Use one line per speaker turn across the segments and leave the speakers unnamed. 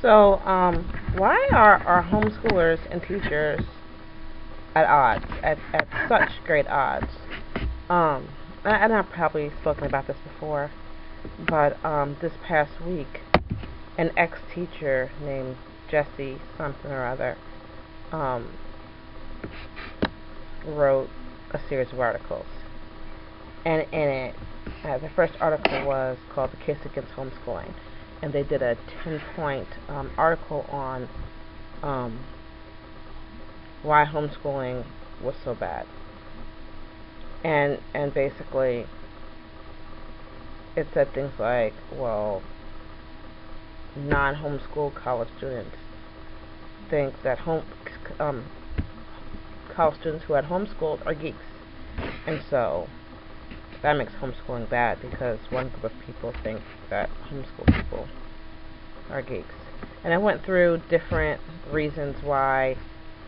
So, why are our homeschoolers and teachers at odds, at such great odds? Um, and I've probably spoken about this before, but this past week, an ex-teacher named Jesse something or other um, wrote a series of articles, and in it, the first article was called "The Case Against Homeschooling," and they did a 10-point article on um, why homeschooling was so bad, and basically it said things like, well, non-homeschool college students think that um, college students who had homeschooled are geeks, and so that makes homeschooling bad because one group of people think that homeschool people are geeks. And I went through different reasons why,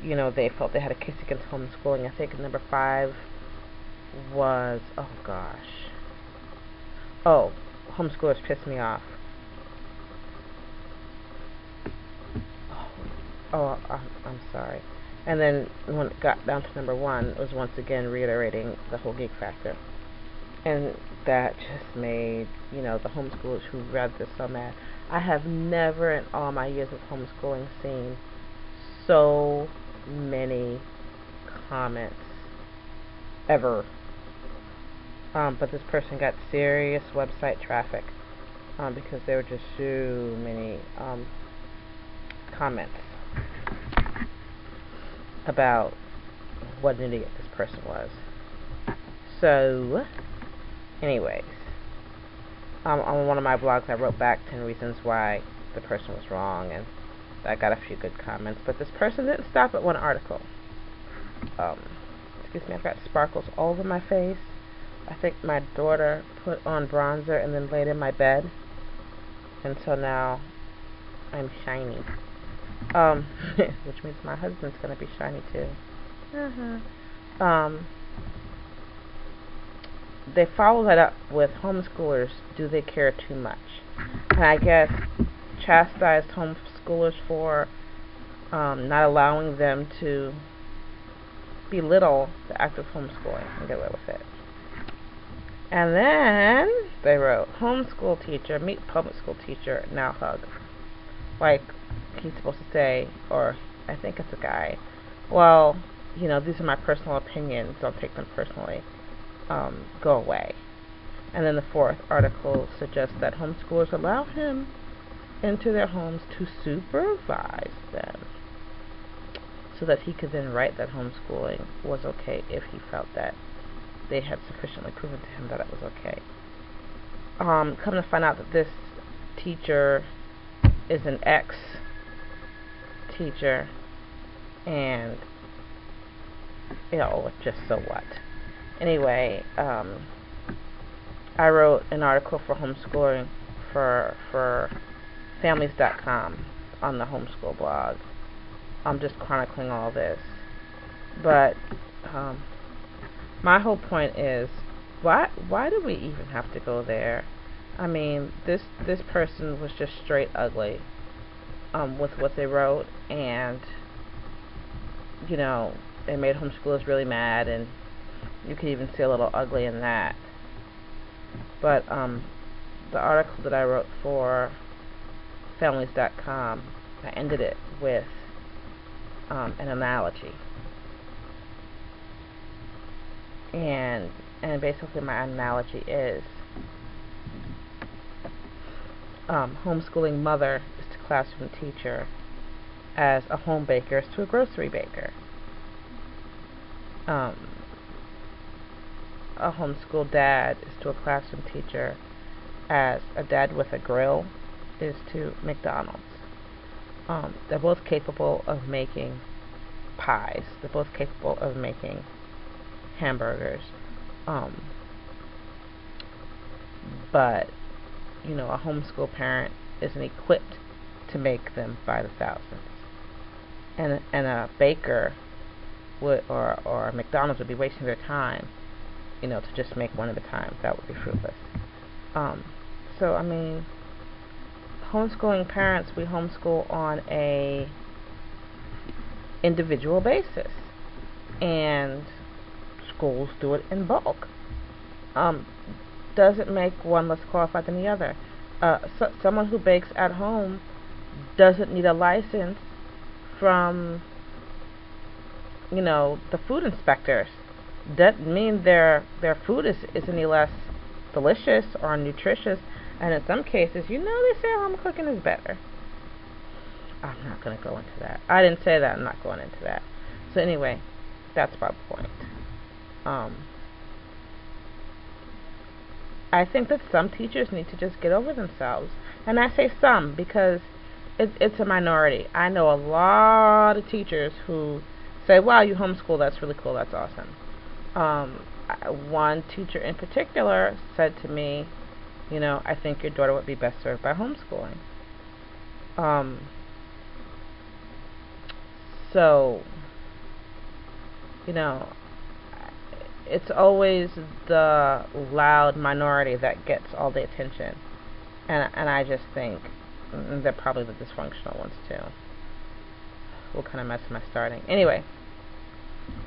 they felt they had a case against homeschooling. I think number 5 was, homeschoolers piss me off. I'm sorry. And then when it got down to number 1, it was once again reiterating the whole geek factor. And that just made, the homeschoolers who read this so mad. I have never in all my years of homeschooling seen so many comments ever. But this person got serious website traffic because there were just so many comments about what an idiot this person was. So, anyways, on one of my blogs I wrote back 10 reasons why the person was wrong, and I got a few good comments, but this person didn't stop at one article. Excuse me, I've got sparkles all over my face. I think my daughter put on bronzer and then laid in my bed, and so now I'm shiny. Which means my husband's gonna be shiny too. They follow that up with homeschoolers. Do they care too much? And I guess chastised homeschoolers for not allowing them to belittle the act of homeschooling and get away with it. And then they wrote, homeschool teacher meet public school teacher, now hug. Like he's supposed to say, or I think it's a guy, well, these are my personal opinions, don't take them personally, go away. And then the 4th article suggests that homeschoolers allow him into their homes to supervise them so that he could then write that homeschooling was okay if he felt that they had sufficiently proven to him that it was okay. Come to find out that this teacher is an ex-teacher, and just so what. Anyway, I wrote an article for homeschooling for families.com on the homeschool blog. I'm just chronicling all this, but my whole point is, why do we even have to go there? I mean, this person was just straight ugly with what they wrote, and it made homeschoolers really mad, and you could even see a little ugly in that. But the article that I wrote for families.com, I ended it with an analogy, and basically my analogy is homeschooling mother is to classroom teacher as a home baker is to a grocery baker. A homeschool dad is to a classroom teacher as a dad with a grill is to McDonald's. They're both capable of making pies. They're both capable of making hamburgers. But a homeschool parent isn't equipped to make them by the thousands, and a baker would, or McDonald's would be wasting their time, to just make one at a time. That would be fruitless. So I mean, homeschooling parents, we homeschool on a individual basis, and schools do it in bulk. Doesn't make one less qualified than the other. Someone who bakes at home doesn't need a license from, the food inspectors. Doesn't mean their food is any less delicious or nutritious, and in some cases, they say home cooking is better. I'm not going to go into that. I didn't say that. I'm not going into that. So anyway, that's my point. I think that some teachers need to just get over themselves. And I say some because it's a minority. I know a lot of teachers who say, wow, you homeschool, that's really cool, that's awesome. One teacher in particular said to me, I think your daughter would be best served by homeschooling. So, it's always the loud minority that gets all the attention, and I just think they're probably the dysfunctional ones too. What kind of mess am I starting? Anyway,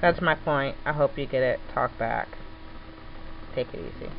that's my point. I hope you get it. Talk back. Take it easy.